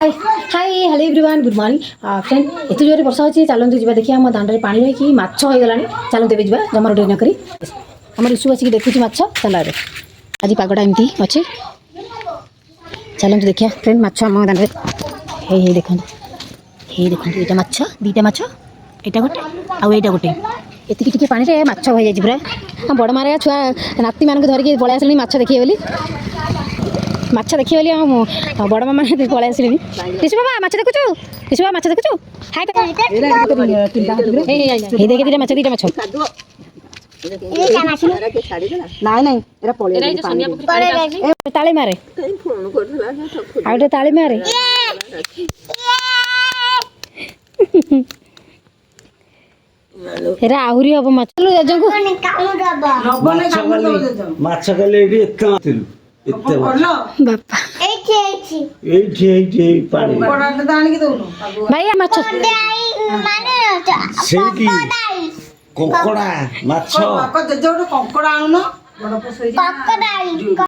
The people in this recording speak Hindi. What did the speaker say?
हाय hi hello everyone good morning friend एत जोर वर्षा अच्छी चलते जी देखिए आम दाण्ड में पानी रही माछ हो गलानी चलते जी जमा रोटी नक आम ऋषु बस देखुची माछ चल आज पगटा एमती अच्छे चलते देखिए फ्रेंड माछ आम दाण्ड में देखो ये माछ दीटा माछ यहाँ गोटे आईटा गोटे एति टे पानी में माछ हो जाए पूरा बड़ मारे छुआ नाती मान धरिकी पलि आस माछ देखिए बोली माछ देखिए बोली हम बड़ मामा पलि आस ऋषु बाबा माछ देखुचु ऋषु बाबा माछ देखुचु हाय देखे दीटा माछ ताली मारे आउटे ताली मारे हेरा आहुरी हम माछ माछ कले बापा भाई माछ कंकड़ा माछ कंकड़ा